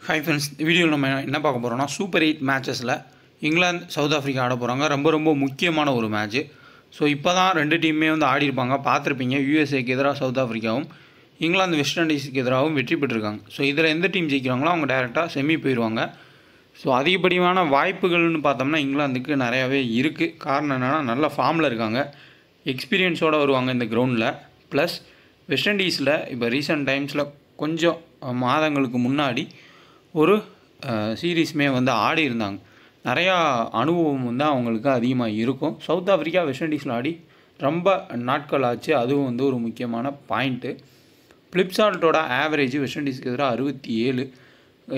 Hi friends, இந்த வீடியோவில் நம்ம என்ன பார்க்க போகிறோம்னா சூப்பர் 8 மேட்சஸில் இங்கிலாந்து சவுத் ஆஃப்ரிக்கா ஆட போகிறாங்க. ரொம்ப முக்கியமான ஒரு மேட்ச்சு. ஸோ இப்போ தான் ரெண்டு டீமே வந்து ஆடிருப்பாங்க, பார்த்துருப்பீங்க. யூஎஸ்ஏக்கு எதிராக சவுத் ஆஃப்ரிக்காவும், இங்கிலாந்து வெஸ்ட் இண்டீஸுக்கு எதிராகவும் வெற்றி பெற்றிருக்காங்க. ஸோ இதில் எந்த டீம் ஜெயிக்கிறாங்களோ அவங்க டேரெக்டாக செமி போயிடுவாங்க. ஸோ அதிகப்படியான வாய்ப்புகள்னு பார்த்தோம்னா இங்கிலாந்துக்கு நிறையாவே இருக்குது. காரணம் என்னென்னா நல்ல ஃபார்மில் இருக்காங்க, எக்ஸ்பீரியன்ஸோடு வருவாங்க இந்த கிரவுண்டில். ப்ளஸ் வெஸ்ட் இண்டீஸில் இப்போ ரீசெண்ட் டைம்ஸில் கொஞ்சம் மாதங்களுக்கு முன்னாடி ஒரு சீரீஸுமே வந்து ஆடி இருந்தாங்க. நிறையா அனுபவம் வந்து அவங்களுக்கு அதிகமாக இருக்கும். சவுத் ஆஃப்ரிக்கா வெஸ்ட் இண்டீஸில் ஆடி ரொம்ப நாட்கள் ஆச்சு. அதுவும் வந்து ஒரு முக்கியமான பாயிண்ட்டு. ஃபிலிப்சால்ட்டோட ஆவரேஜ் வெஸ்ட் இண்டீஸுக்கு எதிராக 67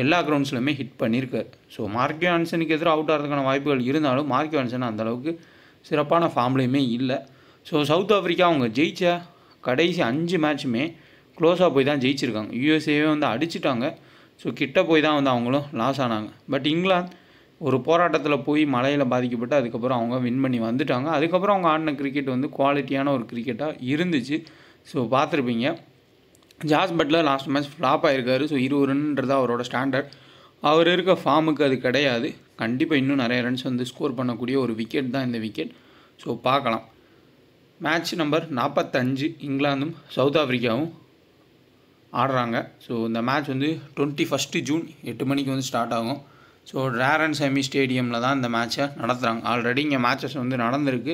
எல்லா கிரவுண்ட்ஸ்லையுமே ஹிட் பண்ணியிருக்கார். ஸோ மார்க் ஆன்சனுக்கு எதிராக அவுட் ஆகிறதுக்கான வாய்ப்புகள் இருந்தாலும் மார்க் ஆன்சன் அந்தளவுக்கு சிறப்பான ஃபார்ம்லேயுமே இல்லை. ஸோ சவுத் ஆஃப்ரிக்கா அவங்க ஜெயித்த கடைசி 5 மேட்சுமே க்ளோஸாக போய் தான் ஜெயிச்சிருக்காங்க. யூஎஸ்ஏவே வந்து அடிச்சிட்டாங்க. ஸோ கிட்ட போய் தான் வந்து அவங்களும் லாஸ் ஆனாங்க. பட் இங்கிலாந்து ஒரு போராட்டத்தில் போய் மழையில் பாதிக்கப்பட்டு அதுக்கப்புறம் அவங்க வின் பண்ணி வந்துட்டாங்க. அதுக்கப்புறம் அவங்க ஆடின கிரிக்கெட் வந்து குவாலிட்டியான ஒரு கிரிக்கெட்டாக இருந்துச்சு. ஸோ பார்த்துருப்பீங்க, Jos Buttler last match flop ஆகிருக்காரு. ஸோ 20 ரன்ன்றது அவரோட ஸ்டாண்டர்ட். அவர் இருக்க ஃபார்முக்கு அது கிடையாது. கண்டிப்பாக இன்னும் நிறைய ரன்ஸ் வந்து ஸ்கோர் பண்ணக்கூடிய ஒரு விக்கெட் தான் இந்த விக்கெட். ஸோ பார்க்கலாம். மேட்ச் நம்பர் 45 இங்கிலாந்தும் சவுத் ஆஃப்ரிக்காவும் ஆடுறாங்க. ஸோ இந்த மேட்ச் வந்து 21 ஜூன் 8 மணிக்கு வந்து ஸ்டார்ட் ஆகும். ஸோ ரேரன் செமி ஸ்டேடியமில் தான் இந்த மேட்சை நடத்துகிறாங்க. ஆல்ரெடி இங்கே மேட்சஸ் வந்து நடந்திருக்கு.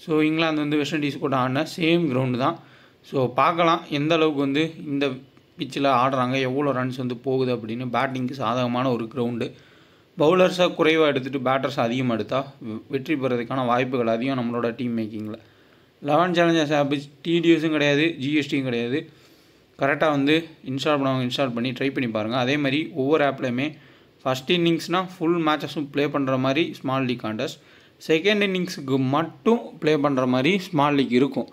ஸோ இங்கிலாந்து வந்து வெஸ்ட் இண்டீஸ் கூட ஆடின சேம் கிரவுண்டு தான். ஸோ பார்க்கலாம் எந்த அளவுக்கு வந்து இந்த பிச்சில் ஆடுறாங்க, எவ்வளோ ரன்ஸ் வந்து போகுது அப்படின்னு. பேட்டிங்க்கு சாதகமான ஒரு கிரவுண்டு. பவுலர்ஸை குறைவாக எடுத்துகிட்டு பேட்டர்ஸ் அதிகமாக எடுத்தால் வெற்றி பெறதுக்கான வாய்ப்புகள் அதிகம் நம்மளோட டீம் மேக்கிங்கில். 11 சேலஞ்சர்ஸ் ஆப் டிடிஎஸும் கிடையாது, ஜிஎஸ்டியும் கிடையாது. கரெக்டாக வந்து இன்ஸ்டால் பண்ணி ட்ரை பண்ணி பாருங்கள். அதே மாதிரி ஒவ்வொரு ஆப்லையுமே ஃபஸ்ட் இன்னிங்ஸ்னால் ஃபுல் மேட்சஸும் ப்ளே பண்ணுற மாதிரி ஸ்மால் லீக் கான்டெஸ்ட், செகண்ட் இன்னிங்ஸுக்கு மட்டும் ப்ளே பண்ணுற மாதிரி ஸ்மால் லீக் இருக்கும்.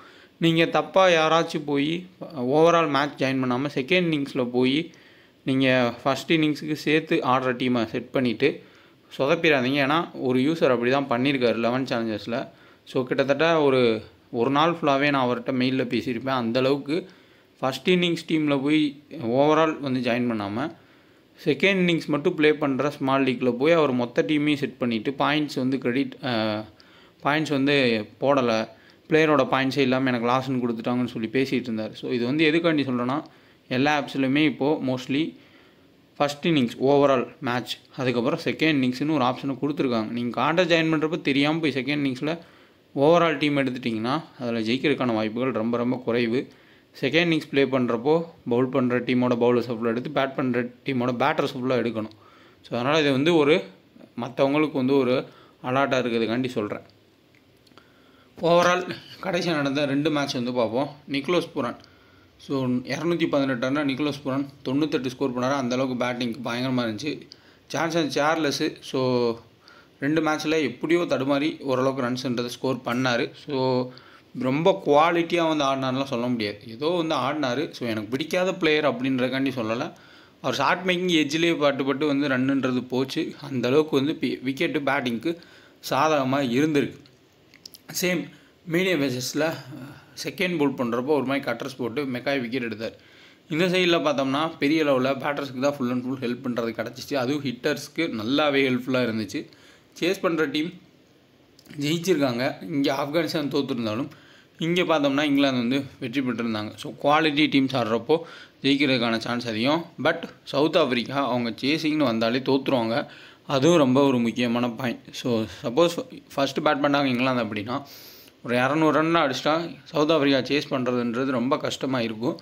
நீங்கள் தப்பாக யாராச்சும் போய் ஓவரால் மேட்ச் ஜாயின் பண்ணாமல் செகண்ட் இன்னிங்ஸில் போய் நீங்கள் ஃபஸ்ட் இன்னிங்ஸுக்கு சேர்த்து ஆடுற டீமை செட் பண்ணிவிட்டு சொதப்பிடாதீங்க. ஏன்னா ஒரு யூசர் அப்படி தான் பண்ணியிருக்காரு 11 சேலஞ்சர்ஸில். ஸோ கிட்டத்தட்ட ஒரு நாள் ஃபுல்லாகவே நான் அவர்கிட்ட மெயிலில் பேசியிருப்பேன். அந்தளவுக்கு ஃபஸ்ட் இன்னிங்ஸ் டீமில் போய் ஓவரால் வந்து ஜாயின் பண்ணாமல் செகண்ட் இன்னிங்ஸ் மட்டும் ப்ளே பண்ணுற ஸ்மால் லீக்கில் போய் அவர் மொத்த டீமையும் செட் பண்ணிவிட்டு பாயிண்ட்ஸ் வந்து போடலை, பிளேயரோட பாயிண்ட்ஸே இல்லாமல் எனக்கு லாஸ்ன்னு கொடுத்துட்டாங்கன்னு சொல்லி பேசிகிட்டு இருந்தார். ஸோ இது வந்து எதுக்காண்டி சொல்கிறேன்னா, எல்லா ஆப்ஸ்லையுமே இப்போது mostly first innings overall match, அதுக்கப்புறம் செகண்ட் இன்னிங்ஸ்னு ஒரு ஆப்ஷனை கொடுத்துருக்காங்க. நீங்கள் காண்டை ஜாயின் பண்ணுறப்ப தெரியாமல் போய் செகண்ட் இன்னிங்ஸில் ஓவரால் டீம் எடுத்துட்டிங்கன்னா அதில் ஜெயிக்கிறதுக்கான வாய்ப்புகள் ரொம்ப குறைவு. செகண்ட் இன்னிங்ஸ் ப்ளே பண்ணுறப்போ பவுல் பண்ணுற டீமோட பவுலர்ஸ் ஃபுல்லாக எடுத்து பேட் பண்ணுற டீமோட பேட்டர்ஸ் ஃபுல்லாக எடுக்கணும். ஸோ அதனால் இது வந்து மற்றவங்களுக்கு வந்து ஒரு அலாட்டாக இருக்கிறதுக்காண்டி சொல்கிறேன். ஓவரால் கடைசியாக நடந்த 2 மேட்ச் வந்து பார்ப்போம். நிக்கோலஸ் புரான் ஸோ 218 ரன்னா நிக்கோலஸ் புரான் 98 ஸ்கோர் பண்ணார். அந்தளவுக்கு பேட்டிங்க்கு பயங்கரமாக இருந்துச்சு. சான்சன் சார்லஸு ஸோ 2 மேட்ச்சில் எப்படியோ தடுமாறி ஓரளவுக்கு ரன்ஸ்ன்றதை ஸ்கோர் பண்ணார். ஸோ ரொம்ப குவாலிட்டியாக வந்து ஆடினார்லாம் சொல்ல முடியாது, ஏதோ வந்து ஆடினார். ஸோ எனக்கு பிடிக்காத பிளேயர் அப்படின்றக்காண்டி சொல்லலை. அவர் ஷார்ட் மேக்கிங் எட்ஜ்லேயே பாட்டு வந்து ரன்னுன்றது போச்சு. அந்தளவுக்கு வந்து விக்கெட்டு பேட்டிங்க்கு சாதகமாக இருந்திருக்கு. சேம் மீடியம் பேசஸில் செகண்ட் போல் பண்ணுறப்போ ஒரு மாதிரி கட்டர்ஸ் போட்டு மெக்காய் விக்கெட் எடுத்தார். இந்த சைடில் பார்த்தோம்னா பெரிய லெவலில் பேட்டர்ஸ்க்கு தான் ஃபுல் அண்ட் ஃபுல் ஹெல்ப் பண்ணுறது கிடச்சிச்சு. அதுவும் ஹிட்டர்ஸ்க்கு நல்லாவே ஹெல்ப்ஃபுல்லாக இருந்துச்சு. சேஸ் பண்ணுற டீம் ஜெயிச்சிருக்காங்க. இங்கே ஆப்கானிஸ்தான் தோற்றுருந்தாலும் இங்கே பார்த்தோம்னா இங்கிலாந்து வந்து வெற்றி பெற்றிருந்தாங்க. ஸோ குவாலிட்டி டீம்ஸ் ஆடுறப்போ ஜெயிக்கிறதுக்கான சான்ஸ் அதிகம். பட் சவுத் ஆஃப்ரிக்கா அவங்க சேசிங்னு வந்தாலே தோற்றுருவாங்க. அதுவும் ஒரு முக்கியமான point. So suppose first bat பண்ணாங்க இங்கிலாந்து அப்படின்னா ஒரு 200 ரன் அடிச்சிட்டா சவுத் ஆஃப்ரிக்கா சேஸ் பண்ணுறதுன்றது ரொம்ப கஷ்டமாக இருக்கும்.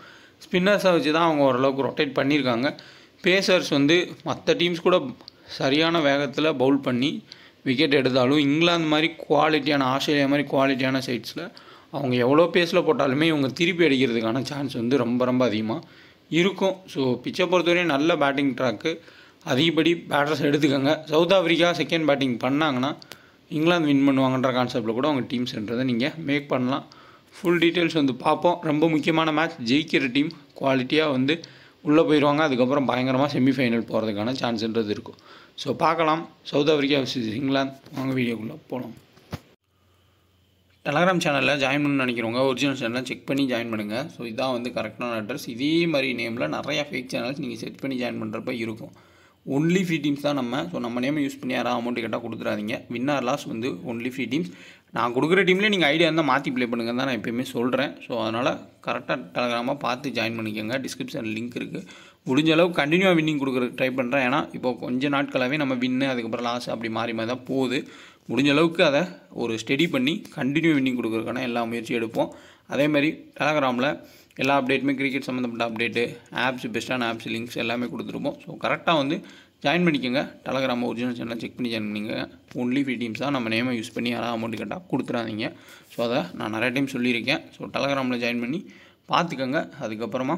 ஸ்பின்னர்ஸை வச்சு தான் அவங்க ஓரளவுக்கு ரொட்டேட் பண்ணியிருக்காங்க. பேசர்ஸ் வந்து மற்ற டீம்ஸ் கூட சரியான வேகத்தில் பவுல் பண்ணி விக்கெட் எடுத்தாலும் இங்கிலாந்து மாதிரி குவாலிட்டியான, ஆஸ்திரேலியா மாதிரி குவாலிட்டியான சைட்ஸில் அவங்க எவ்வளோ பேஸில் போட்டாலுமே இவங்க திருப்பி அடிக்கிறதுக்கான சான்ஸ் வந்து ரொம்ப அதிகமாக இருக்கும். ஸோ பிச்சை பொறுத்தவரையும் நல்ல பேட்டிங் ட்ராக்கு, அதிகப்படி பேட்டர்ஸ் எடுத்துக்கோங்க. சவுத் ஆஃப்ரிக்கா செகண்ட் பேட்டிங் பண்ணாங்கன்னா இங்கிலாந்து வின் பண்ணுவாங்கன்ற கான்செப்டில் கூட அவங்க டீம்ஸ்ன்றதை நீங்கள் மேக் பண்ணலாம். ஃபுல் டீட்டெயில்ஸ் வந்து பார்ப்போம். ரொம்ப முக்கியமான மேட்ச், ஜெயிக்கிற டீம் குவாலிட்டியாக வந்து உள்ளே போயிடுவாங்க. அதுக்கப்புறம் பயங்கரமாக செமிஃபைனல் போகிறதுக்கான சான்ஸ்ன்றது இருக்கும். ஸோ பார்க்கலாம். South Africa vs England. வாங்க வீடியோக்குள்ளே போகலாம். டெலகிராம் சேனலில் ஜாயின் பண்ணணும்னு நினைக்கிறவங்க ஒரிஜினல் சேனலில் செக் பண்ணி ஜாயின் பண்ணுங்கள். ஸோ இதான் வந்து கரெக்டான அட்ரஸ். இதே மாதிரி நேமில் நிறையா ஃபேக் சேனல்ஸ் நீங்கள் செட் பண்ணி ஜாயின் பண்ணுறப்ப இருக்கும். ஒன்லி ஃப்ரீ டீம்ஸ் தான் நம்ம. ஸோ நம்ம நேம் யூஸ் பண்ணி யாராவது அமௌண்ட் கேட்டால் கொடுத்துறாதீங்க. வின் ஆர் லாஸ் வந்து ஒன்லி ஃப்ரீ டீம்ஸ். நான் கொடுக்குற டீம்லேயே நீங்கள் ஐடியா இருந்தால் மாற்றி ப்ளே பண்ணுங்க தான் நான் எப்போயுமே சொல்கிறேன். ஸோ அதனால் கரெக்டாக டெலகிராமாக பார்த்து ஜாயின் பண்ணிக்கோங்க. டிஸ்கிரிப்ஷனில் லிங்க் இருக்குது. முடிஞ்ச அளவுக்கு கண்டினியூவாக வின்னிங் கொடுக்குறதுக்கு ட்ரை பண்ணுறேன். ஏன்னா இப்போ கொஞ்சம் நாட்களாகவே நம்ம வின்னு அதுக்கப்புறம் லாஸ் அப்படி மாறி மாறி தான் போகுது. முடிஞ்ச அளவுக்கு அதை ஒரு ஸ்டெடி பண்ணி கண்டினியூ வின்னிங் கொடுக்குறதுக்கான எல்லா முயற்சியும் எடுப்போம். அதேமாதிரி டெலகிராமில் எல்லா அப்டேட்டுமே கிரிக்கெட் சம்மந்தப்பட்ட அப்டேட்டு, ஆப்ஸ், பெஸ்ட்டான ஆப்ஸ் லிங்க்ஸ் எல்லாமே கொடுத்துருப்போம். ஸோ கரெக்டாக வந்து ஜாயின் பண்ணிக்கோங்க. டெலகிராம் ஒரிஜினல் சேனல் செக் பண்ணி ஜாயின் பண்ணிங்க. ஒன்லி ஃப்ரீ டீம்ஸ் தான். நம்ம நேமை யூஸ் பண்ணி யாராவது அமௌண்ட் கேட்டால் கொடுத்துறாதீங்க. ஸோ அதை நான் நிறைய டைம் சொல்லியிருக்கேன். ஸோ டெலகிராமில் ஜாயின் பண்ணி பார்த்துக்கோங்க. அதுக்கப்புறமா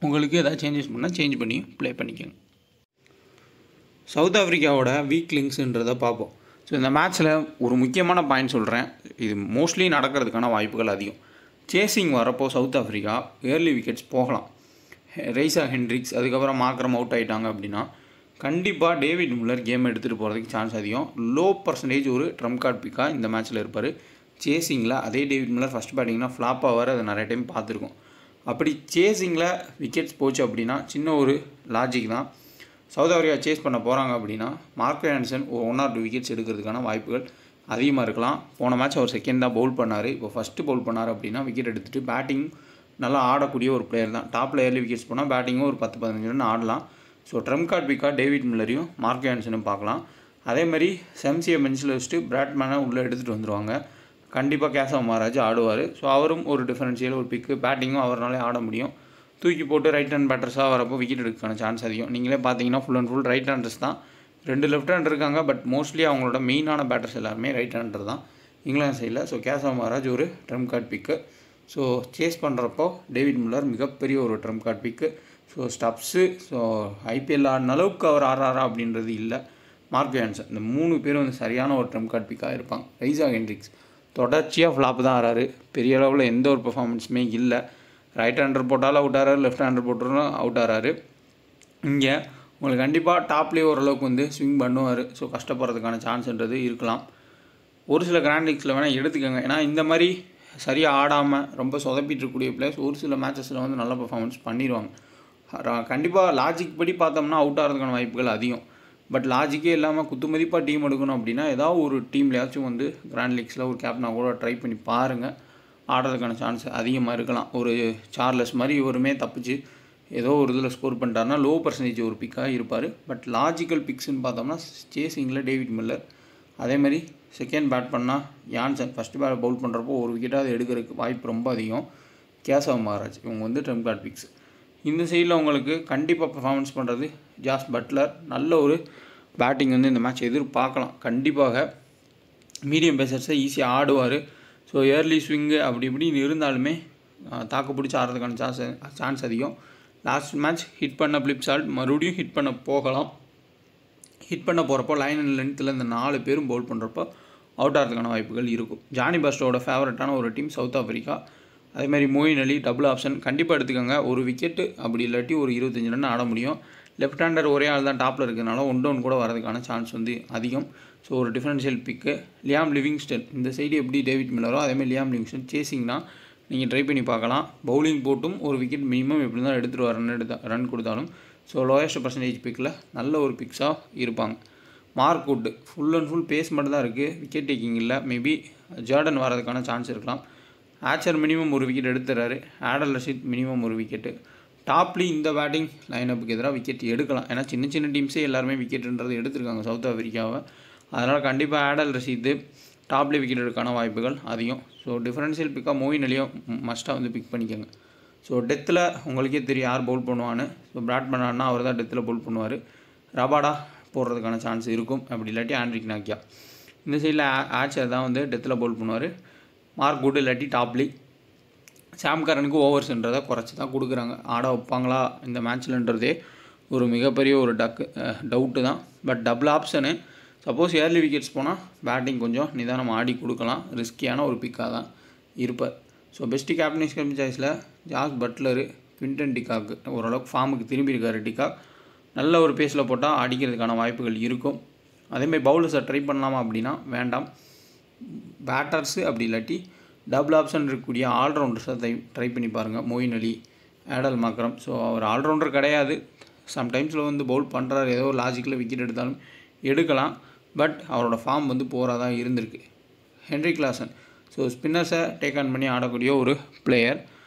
உங்களுக்கு எதாவது சேஞ்சஸ் பண்ணால் சேஞ்ச் பண்ணி ப்ளே பண்ணிக்கோங்க. சவுத் ஆஃப்ரிக்காவோட வீக் லிங்க்ஸுன்றதை பார்ப்போம். ஸோ இந்த மேட்ச்சில் ஒரு முக்கியமான பாயிண்ட் சொல்கிறேன். இது மோஸ்ட்லி நடக்கிறதுக்கான வாய்ப்புகள் அதிகம். சேசிங் வரப்போ சவுத் ஆஃப்ரிக்கா ஏர்லி விக்கெட்ஸ் போகலாம். ரெய்சா ஹென்ட்ரிக்ஸ் அதுக்கப்புறம் மார்க்ரம் அவுட் ஆகிட்டாங்க அப்படின்னா கண்டிப்பாக டேவிட் மில்லர் கேம் எடுத்துகிட்டு போகிறதுக்கு சான்ஸ் அதிகம். லோ பர்சன்டேஜ் ஒரு ட்ரம்ப் கார்டு பிக்காக இந்த மேட்ச்சில் இருப்பார். சேசிங்கில் அதே டேவிட் மில்லர் ஃபஸ்ட் பேட்டிங்னா ஃப்ளாப் ஆவார். அதை நிறைய டைம் பார்த்துருக்கோம். அப்படி சேசிங்கில் விக்கெட்ஸ் போச்சு அப்படின்னா சின்ன ஒரு லாஜிக் தான். சவுத் ஆஃப்ரிக்கா சேஸ் பண்ண போகிறாங்க அப்படின்னா மார்க் ஆண்டர்சன் ஒரு 1 or 2 விக்கெட்ஸ் எடுக்கிறதுக்கான வாய்ப்புகள் அதிகமாக இருக்கலாம். போன மேட்ச் அவர் செகண்ட் தான் பவுல் பண்ணார். இப்போ ஃபஸ்ட்டு பவுல் பண்ணார் அப்படின்னா விக்கெட் எடுத்துகிட்டு பேட்டிங் நல்லா ஆடக்கூடிய ஒரு பிளேயர் தான். டாப்பில் ஏர்லி விக்கெட்ஸ் போனால் பேட்டிங்கும் ஒரு 10-15 ரன் ஆடலாம். ஸோ ட்ரம்ப் கார்டு பிக்காக டேவிட் மில்லரையும் மார்க் ஆண்டர்சனும் பார்க்கலாம். அதேமாதிரி செம்சியை பெஞ்சில் வச்சுட்டு பிராட்மேனை உள்ளே எடுத்துகிட்டு வந்துடுவாங்க. கண்டிப்பாக கேசவ் மகாராஜ் ஆடுவார். ஸோ அவரும் ஒரு டிஃபரன்ஷியல் ஒரு பிக்கு. பேட்டிங்கும் அவராலே ஆட முடியும். தூக்கி போட்டு ரைட் ஹேண்ட் பேட்டர்ஸாக வரப்போ விக்கெட் எடுக்கான சான்ஸ் அதிகம். நீங்களே பார்த்தீங்கன்னா full and full right handers தான். 2 லெஃப்ட் ஹேண்டர் இருக்காங்க. பட் மோஸ்ட்லி அவங்களோட மெயினான பேட்டர்ஸ் எல்லாருமே ரைட் ஹேண்டர் தான் இங்கிலாந்து சைடில். ஸோ கேசவ் மகாராஜ் ஒரு ட்ரம்ப் கார்டு பிக்கு. ஸோ சேஸ் பண்ணுறப்போ டேவிட் மில்லர் மிகப்பெரிய ஒரு ட்ரம்ப் கார்டு பிக்கு. ஸோ ஸ்டப்ஸு ஸோ ஐபிஎல் ஆடின அளவுக்கு அவர் ஆடுறாரா அப்படின்றது இல்லை. மார்க் ஆண்டர்சன் இந்த 3 பேரும் வந்து சரியான ஒரு ட்ரம்ப் கார்டு பிக்காக இருப்பாங்க. ரெய்சா ஹென்ட்ரிக்ஸ் தொடர்ச்சியாக ஃப்ளாப் தான் ஆறாரு. பெரிய அளவில் எந்த ஒரு பெர்ஃபார்மன்ஸுமே இல்லை. ரைட் ஹேண்டர் போட்டாலும் அவுட் ஆகிறாரு, லெஃப்ட் ஹேண்டர் போட்டாலும் அவுட் ஆகிறாரு. இங்கே உங்களுக்கு கண்டிப்பாக டாப்லேயே ஓரளவுக்கு வந்து ஸ்விங் பண்ணுவார். ஸோ கஷ்டப்படுறதுக்கான சான்ஸ்ன்றது இருக்கலாம். ஒரு சில கிராண்ட் லீக்ஸில் வேணால் எடுத்துக்கோங்க. ஏன்னா இந்த மாதிரி சரியாக ஆடாமல் ரொம்ப சொதப்பிட்டு இருக்கக்கூடிய பிளேயர்ஸ் ஒரு சில மேட்சஸில் வந்து நல்ல பெர்ஃபார்மன்ஸ் பண்ணிடுவாங்க. கண்டிப்பாக லாஜிக் படி பார்த்தோம்னா அவுட் ஆகிறதுக்கான வாய்ப்புகள் அதிகம். பட் லாஜிக்கே இல்லாமல் குத்துமதிப்பாக டீம் எடுக்கணும் அப்படின்னா ஏதாவது ஒரு டீம்லையாச்சும் வந்து கிராண்ட் லீக்ஸில் ஒரு கேப்டனாக கூட ட்ரை பண்ணி பாருங்கள். ஆடுறதுக்கான சான்ஸ் அதிகமாக இருக்கலாம். ஒரு சார்லஸ் மாதிரி இவருமே தப்பிச்சு ஏதோ ஒரு இதில் ஸ்கோர் பண்ணிட்டாருன்னா லோ பர்சன்டேஜ் ஒரு பிக்காக இருப்பார். பட் லாஜிக்கல் பிக்ஸ்ன்னு பார்த்தோம்னா சேசிங்கில் டேவிட் மில்லர். அதேமாதிரி செகண்ட் பேட் பண்ணால் யான்சன் ஃபஸ்ட்டு பேட் பவுல் பண்ணுறப்போ ஒரு விக்கெட்டாக எடுக்கிறதுக்கு வாய்ப்பு ரொம்ப அதிகம். கேசவ் மகாராஜ் இவங்க வந்து ட்ரம்ப் கார்டு பிக்ஸ். இந்த சைடில் உங்களுக்கு கண்டிப்பாக பர்ஃபார்மன்ஸ் பண்ணுறது ஜாஸ் பட்லர். நல்ல ஒரு பேட்டிங் வந்து இந்த மேட்ச் எதிர்பார்க்கலாம். கண்டிப்பாக மீடியம் பேசர்ஸை ஈஸியாக ஆடுவார். ஸோ ஏர்லி ஸ்விங்கு அப்படி இப்படின்னு இருந்தாலுமே தாக்கு பிடிச்சி ஆடுறதுக்கான சான்ஸ் அதிகம். லாஸ்ட் மேட்ச் ஹிட் பண்ண பிளிப் சால்ட் மறுபடியும் ஹிட் பண்ண போகலாம். ஹிட் பண்ண போகிறப்போ லைன் அண்ட் லென்த்தில் இந்த 4 பேரும் பவுல் பண்ணுறப்போ அவுட் ஆகிறதுக்கான வாய்ப்புகள் இருக்கும். ஜானி பஸ்டோட ஃபேவரட்டான ஒரு டீம் சவுத் ஆஃப்ரிக்கா. அதேமாதிரி மோயின் அலி டபுள் ஆப்ஷன் கண்டிப்பாக எடுத்துக்கோங்க. ஒரு விக்கெட்டு அப்படி இல்லாட்டி ஒரு 25 ரன் ஆட முடியும். லெஃப்ட் ஹேண்டர் ஒரே ஆள் தான் டாப்பில் இருக்கிறதுனால 1 down கூட வரதுக்கான சான்ஸ் வந்து அதிகம். ஸோ ஒரு டிஃபரன்ஷியல் பிக்கு. லியாம் லிவிங்ஸ்டன் இந்த சைடு எப்படி டேவிட் மில்லரோ அதேமாதிரி லியாம் லிவிங்ஸ்டன் சேசிங்னா நீங்கள் ட்ரை பண்ணி பார்க்கலாம். பவுலிங் போட்டும் ஒரு விக்கெட் மினிமம் எப்படி தான் எடுத்துகிட்டு ரன் கொடுத்தாலும் ஸோ லோயஸ்ட் பர்சன்டேஜ் பிக்கில் நல்ல ஒரு பிக்ஸாக இருப்பாங்க. Mark Wood full and full pace மட்டும் தான் இருக்குது. விக்கெட் டேக்கிங் இல்லை. மேபி ஜார்டன் வரதுக்கான சான்ஸ் இருக்கலாம். ஆச்சர் மினிமம் ஒரு விக்கெட் எடுத்துறாரு. ஆடல் ரஷீத் மினிமம் ஒரு விக்கெட்டு. டாப்லி இந்த பேட்டிங் லைனப்புக்கு எதிராக விக்கெட் எடுக்கலாம். ஏன்னா சின்ன சின்ன டீம்ஸே எல்லாருமே விக்கெட்டுன்றது எடுத்திருக்காங்க சவுத் ஆஃப்ரிக்காவை. அதனால் கண்டிப்பாக ஆடல் ரஷீது டாப்லி விக்கெட் எடுக்கான வாய்ப்புகள் அதிகம். ஸோ டிஃபரன்ஷியல் பிக்காக மோயின் அலியும் மஸ்ட்டாக வந்து பிக் பண்ணிக்கோங்க. ஸோ டெத்தில் உங்களுக்கே தெரியும் யார் பவுல் பண்ணுவான்னு. ஸோ பிராட்மேன் ஆடினா அவர் தான் டெத்தில் பவுல் பண்ணுவார். ரபாடா போடுறதுக்கான சான்ஸ் இருக்கும். அப்படி இல்லாட்டி ஆண்ட்ரிக் நாக்கியா. இந்த சைடில் ஆச்சர் தான் வந்து டெத்தில் பவுல் பண்ணுவார். மார்க் வுட் இல்லாட்டி டாப்லி. சாம் கரனுக்கு ஓவர்ஸ்ன்றதை குறைச்சி தான் கொடுக்குறாங்க. ஆட வைப்பாங்களா இந்த மேட்ச்லன்றதே ஒரு மிகப்பெரிய ஒரு டவுட்டு தான். But double option suppose early wickets போனால் பேட்டிங் கொஞ்சம் நிதானம் ஆடி கொடுக்கலாம். ரிஸ்கியான ஒரு பிக்காக தான் இருப்பார். ஸோ பெஸ்ட்டு கேப்டன்ஸ் சாய்ஸில் ஜாஸ் பட்லரு, குவிண்டன் டிகாக் ஓரளவுக்கு ஃபார்முக்கு திரும்பி இருக்கார். டிகாக் நல்ல ஒரு பேஸில் போட்டால் அடிக்கிறதுக்கான வாய்ப்புகள் இருக்கும். அதேமாதிரி பவுலர்ஸை ட்ரை பண்ணலாமா அப்படின்னா வேண்டாம். பேட்டர்ஸு அப்படி இல்லாட்டி டபுள் ஆப்ஷன் இருக்கக்கூடிய ஆல்ரவுண்டர்ஸை ட்ரை பண்ணி பாருங்கள். மோயின் அலி, ஆடல் மாக்ரம். ஸோ அவர் ஆல்ரவுண்டர் கிடையாது. சம்டைம்ஸில் வந்து பவுல் பண்ணுறாரு, ஏதோ ஒரு லாஜிக்கில் விக்கெட் எடுத்தாலும் எடுக்கலாம். பட் அவரோட ஃபார்ம் வந்து போராக தான் இருந்திருக்கு. ஹென்ரி கிளாசன் ஸோ ஸ்பின்னர்ஸை டேக் ஆன் பண்ணி ஆடக்கூடிய ஒரு பிளேயர்.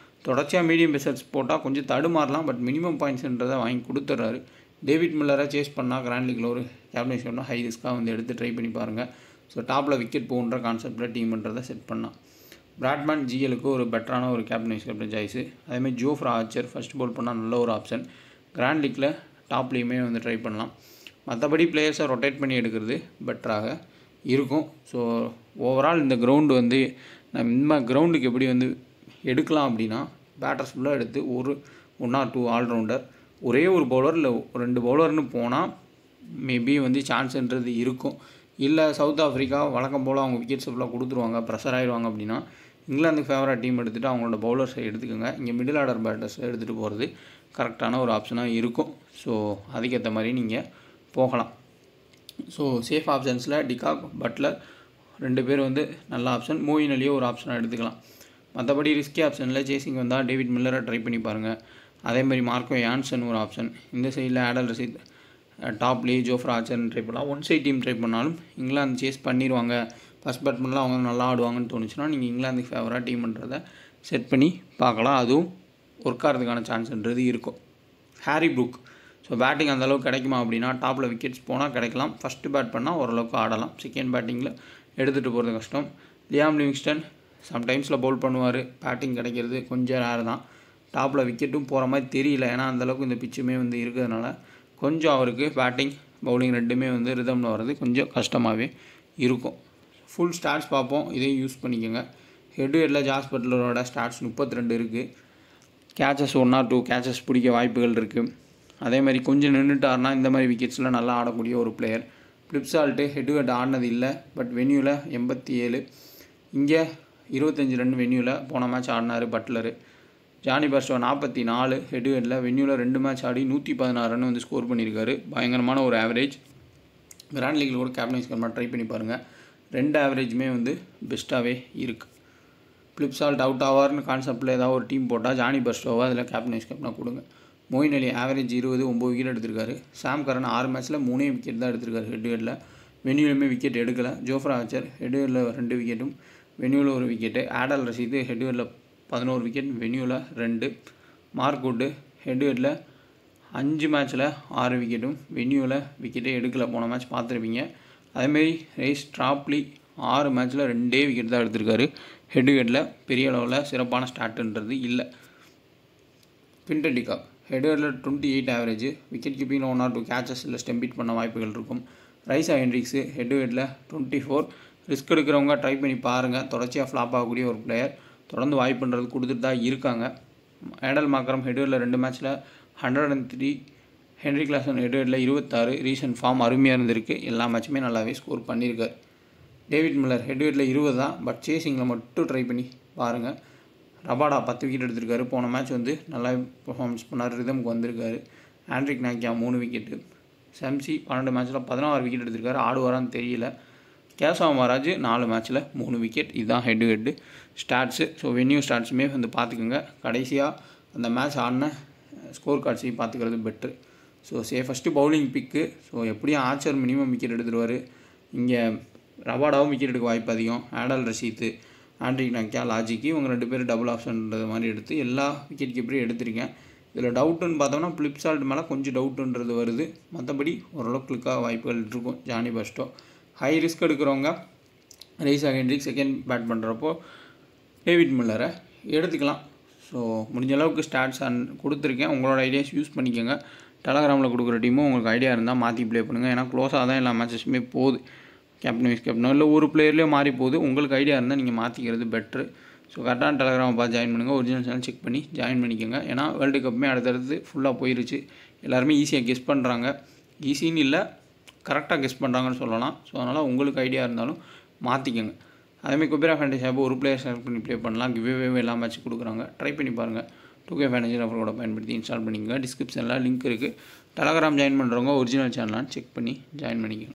தொடர்ச்சியாக மீடியம் பேசர்ஸ் போட்டால் கொஞ்சம் தடுமாறலாம், பட் மினிமம் பாயிண்ட்ஸ்ன்றதை வாங்கி கொடுத்துட்றாரு. டேவிட் மில்லரை சேஸ் பண்ணால் கிராண்ட் லீக்கில் ஒரு கேப்டன்சி பண்ணால் ஹை ரிஸ்க்காக வந்து எடுத்து ட்ரை பண்ணி பாருங்கள். ஸோ டாப்பில் விக்கெட் போகுன்ற கான்செப்டில் டீம்ன்றதை செட் பண்ணலாம். பிராட்மேன் ஜிஎலுக்கு ஒரு பெட்டரான ஒரு கேப்டன் சாய்ஸு. அதேமாதிரி ஜோஃப்ரா ஆர்ச்சர் ஃபர்ஸ்ட் பால் பண்ணால் நல்ல ஒரு ஆப்ஷன். கிராண்ட் லீக்கில் டாப்லேயுமே வந்து ட்ரை பண்ணலாம். மற்றபடி பிளேயர்ஸை ரொட்டேட் பண்ணி எடுக்கிறது பெட்டராக இருக்கும். ஸோ ஓவரால் இந்த கிரவுண்டு வந்து நம்ம கிரவுண்டுக்கு எப்படி வந்து எடுக்கலாம் அப்படின்னா, பேட்டர்ஸ் ஃபுல்லாக எடுத்து ஒரு 1 or 2 ஆல்ரவுண்டர், ஒரே ஒரு பவுலர் இல்லை 2 பவுலர்னு போனால் மேபி வந்து சான்ஸ்ன்றது இருக்கும். இல்லை சவுத் ஆஃப்ரிக்கா வழக்கம் போல் அவங்க விக்கெட்ஸ் ஃபுல்லாக கொடுத்துருவாங்க, ப்ரெஷர் ஆகிடுவாங்க அப்படின்னா இங்கிலாந்துக்கு ஃபேவராக டீம் எடுத்துகிட்டு அவங்களோட பவுலர்ஸை எடுத்துக்கோங்க. இங்கே மிடில் ஆர்டர் பேட்டர்ஸை எடுத்துகிட்டு போகிறது கரெக்டான ஒரு ஆப்ஷனாக இருக்கும். ஸோ அதுக்கேற்ற மாதிரி நீங்கள் போகலாம். ஸோ சேஃப் ஆப்ஷன்ஸில் டிகாக், பட்லர் 2 பேர் வந்து நல்ல ஆப்ஷன். மோயின் அலியை ஒரு ஆப்ஷனாக எடுத்துக்கலாம். மற்றபடி ரிஸ்கி ஆப்ஷனில் சேசிங் வந்தால் டேவிட் மில்லரை ட்ரை பண்ணி பாருங்கள். அதேமாதிரி மார்க்கோ யான்சன் ஒரு ஆப்ஷன். இந்த சைடில் ஆடல் ரசீத், டாப்லேயே ஜோஃப்ரா ஆர்ச்சர்னு ட்ரை பண்ணலாம். ஒன் சைட் டீம் ட்ரை பண்ணாலும் இங்கிலாந்து சேஸ் பண்ணிடுவாங்க, ஃபஸ்ட் பேட்ஸ்மேனில் அவங்க நல்லா ஆடுவாங்கன்னு தோணுச்சுன்னா நீங்கள் இங்கிலாந்துக்கு ஃபேவராக டீம்ன்றதை செட் பண்ணி பார்க்கலாம். அதுவும் ஒர்க் ஆகிறதுக்கான சான்ஸ்ன்றது இருக்கும். ஹாரி ப்ரூக் ஸோ பேட்டிங் அந்தளவுக்கு கிடைக்குமா அப்படின்னா, டாப்பில் விக்கெட்ஸ் போனால் கிடைக்கலாம். ஃபஸ்ட்டு பேட் பண்ணால் ஓரளவுக்கு ஆடலாம். செகண்ட் பேட்டிங்கில் எடுத்துகிட்டு போகிறது கஷ்டம். லியாம் லிவிங்ஸ்டன் சம்டைம்ஸில் பவுல் பண்ணுவார், பேட்டிங் கிடைக்கிறது கொஞ்சம் ரேர் தான். டாப்பில் விக்கெட்டும் போகிற மாதிரி தெரியல, ஏன்னா அந்தளவுக்கு இந்த பிச்சுமே வந்து இருக்கிறதுனால கொஞ்சம் அவருக்கு பேட்டிங் பவுலிங் ரெண்டுமே வந்து ரிதமில் வர்றது கொஞ்சம் கஷ்டமாகவே இருக்கும். ஃபுல் ஸ்டாட்ஸ் பார்ப்போம், இதையும் யூஸ் பண்ணிக்கோங்க. ஹெட்ல ஜாஸ் பட்லரோட ஸ்டாட்ஸ் 32 இருக்குது. கேச்சஸ் 1 or 2 கேச்சஸ் பிடிக்க வாய்ப்புகள் இருக்குது. அதேமாதிரி கொஞ்சம் நின்றுட்டார்னா இந்த மாதிரி விக்கெட்ஸில் நல்லா ஆடக்கூடிய ஒரு பிளேயர். ஃப்ளிப்சால்ட்டு ஹெட் ஆடினது இல்லை, பட் வென்யூவில் 87, இங்கே 25 ரன் வென்யூவில் போன மேட்ச் ஆடினார் பட்லரு. ஜானி பர்ஸ்டோ 44 ஹெட்டில் வென்யூவில் 2 மேட்ச் ஆடி 116 ரன் வந்து ஸ்கோர் பண்ணியிருக்காரு. பயங்கரமான ஒரு ஆவரேஜ். கிராண்ட் லீக்கில் கூட கேப்டன்ஸ் ட்ரை பண்ணி பாருங்கள், 2 ஆவரேஜுமே வந்து பெஸ்ட்டாகவே இருக்குது. ஃப்ளிப்சால்ட் அவுட் ஆவார்னு கான்செப்டில் ஏதாவது ஒரு டீம் போட்டால் ஜானி பர்ஸ்டோவை அதில் கேப்டனாக கொடுங்க. மொயின் அலி ஆவரேஜ் 20, 9 விக்கெட் எடுத்திருக்காரு. சாம் கரன் 6 மேட்ச்சில் 3 விக்கெட் தான் எடுத்திருக்காரு ஹெட்டில். வென்யூலுமே விக்கெட் எடுக்கலை. ஜோஃப்ரா ஆர்ச்சர் ஹெட்டில் 2 விக்கெட்டும் வென்யூவில் 1 விக்கெட்டு. ஆடல் ரசீது ஹெட்டில் 11 விக்கெட் வென்யூவில் 2. மார்க்வுட்டு ஹெட்டில் 5 மேட்ச்சில் 6 விக்கெட்டும் வென்யூவில் விக்கெட்டே எடுக்கலை. போன மேட்ச் பார்த்துருப்பீங்க. அதேமாரி ரைஸ் ட்ராப்லி 6 மேட்ச்சில் 2 விக்கெட் தான் எடுத்திருக்காரு. ஹெட்டில் பெரிய அளவில் சிறப்பான ஸ்டார்ட்ன்றது இல்லை. குவிண்டன் டி காக் ஹெட்டில் 28 ஆவரேஜ். விக்கெட் கீப்பிங்கில் 1 or 2 கேச்சஸ் இல்லை ஸ்டெம்பிட் பண்ண வாய்ப்புகள் இருக்கும். ரைஸா ஹென்ட்ரிக்ஸு ஹெட்டில் 24. ரிஸ்க் எடுக்கிறவங்க ட்ரை பண்ணி பாருங்கள். தொடர்ச்சியாக ஃப்ளாப் ஆகக்கூடிய ஒரு பிளேயர், தொடர்ந்து வாய்ப்புன்றது கொடுத்துட்டு தான் இருக்காங்க. ஏடல் மார்க்ரம் ஹெட்டில் 2 மேட்ச்சில் 103. ஹென்ரி கிளாசன் ஹெட்டில் 26. ரீசன்ட் ஃபார்ம் அருமையாக இருந்திருக்கு, எல்லா மேட்சுமே நல்லாவே ஸ்கோர் பண்ணியிருக்கார். டேவிட் மில்லர் ஹெட்டில் 20 தான், பட் சேசிங்கில் மட்டும் ட்ரை பண்ணி பாருங்கள். ரபாடா 10 விக்கெட் எடுத்திருக்காரு. போன மேட்ச் வந்து நல்லா பெர்ஃபார்மன்ஸ் பண்ணார், ரிதமுக்கு வந்திருக்காரு. Andrique நாக்கியா 3 wicket. சம்சி 12 மேட்ச்சில் 16 விக்கெட் எடுத்திருக்காரு, ஆடுவாரான்னு தெரியல. கேசவ மகாராஜ் 4 மேட்ச்சில் 3 விக்கெட். இதுதான் ஹெட் ஸ்டாட்ஸு. ஸோ வென்யூ ஸ்டாட்ஸுமே வந்து பார்த்துக்குங்க. கடைசியாக அந்த மேட்ச் ஆடின ஸ்கோர் கார்ட்ஸையும் பார்த்துக்கிறது பெட்ரு. ஸோ ஃபஸ்ட்டு பவுலிங் பிக்கு. ஸோ எப்படியும் ஆர்ச்சர் மினிமம் விக்கெட் எடுத்துருவார். இங்கே ரபாடாவும் விக்கெட் எடுக்க வாய்ப்பு அதிகம். ஆடல் ரஷீத்து, ஆண்ட்ரிக் நாக்கியா, லாஜிக்கு இவங்க 2 பேர் டபுள் ஆப்ஷன்றது மாதிரி எடுத்து எல்லா விக்கெட் கீப்பரையும் எடுத்திருக்கேன். இதில் டவுட்டுன்னு பார்த்தோம்னா ஃப்ளிப்சால்ட் மேலே கொஞ்சம் டவுட்டுன்றது வருது. மற்றபடி ஓரளவுக்கு கிளிக்காக வாய்ப்புகள் இருக்கும். ஜானி பர்ஸ்டோ ஹை ரிஸ்க் எடுக்கிறவங்க ரைஸா ஹென்ட்ரிக் செகண்ட் பேட் பண்ணுறப்போ டேவிட் மில்லரை எடுத்துக்கலாம். ஸோ முடிஞ்ச அளவுக்கு ஸ்டாட்ஸ் கொடுத்துருக்கேன். உங்களோட ஐடியாஸ் யூஸ் பண்ணிக்கோங்க. டெலகிராமில் கொடுக்குற டீமும் உங்களுக்கு ஐடியா இருந்தால் மாற்றி ப்ளே பண்ணுங்கள். ஏன்னா க்ளோஸாக தான் எல்லா மேட்சஸுமே போகுது. கேப்டன் வைஸ் கேப்டனோ இல்லை ஒரு பிளேயர்லேயே மாறி போகுது. உங்களுக்கு ஐடியா இருந்தால் நீங்கள் மாற்றிக்கிறது பெட்ரு. ஸோ கரெக்டான டெலகிராமை பார்த்து ஜாயின் பண்ணுங்கள். ஒரிஜினல் சேனல் செக் பண்ணி ஜாயின் பண்ணிக்கோங்க. ஏன்னா வேர்ல்டு கப்புமே அடுத்தடுத்து ஃபுல்லாக போயிருச்சு. எல்லாருமே ஈஸியாக கெஸ் பண்ணுறாங்க. ஈஸின்னு இல்லை, கரெக்டாக கெஸ் பண்ணுறாங்கன்னு சொல்லலாம். ஸோ அதனால் உங்களுக்கு ஐடியா இருந்தாலும் மாற்றிக்கோங்க. அதேமாதிரி குபேரா ஃபேண்டசி ஆப் ஒரு பிளேயர் செலக்ட் பண்ணி ப்ளே பண்ணலாம். கிவ்வே எல்லா மேட்ச் கொடுக்குறாங்க, ட்ரை பண்ணி பாருங்கள். 2K ஃபேண்டசி ஆஃபரோட பயன்படுத்தி இன்ஸ்டால் பண்ணிக்கோங்க. டிஸ்கிரிப்ஷனில் லிங்க் இருக்குது. டெலகிராம் ஜாயின் பண்ணுறவங்க ஒரிஜினல் சேனலான்னு செக் பண்ணி ஜாயின் பண்ணிக்கோங்க.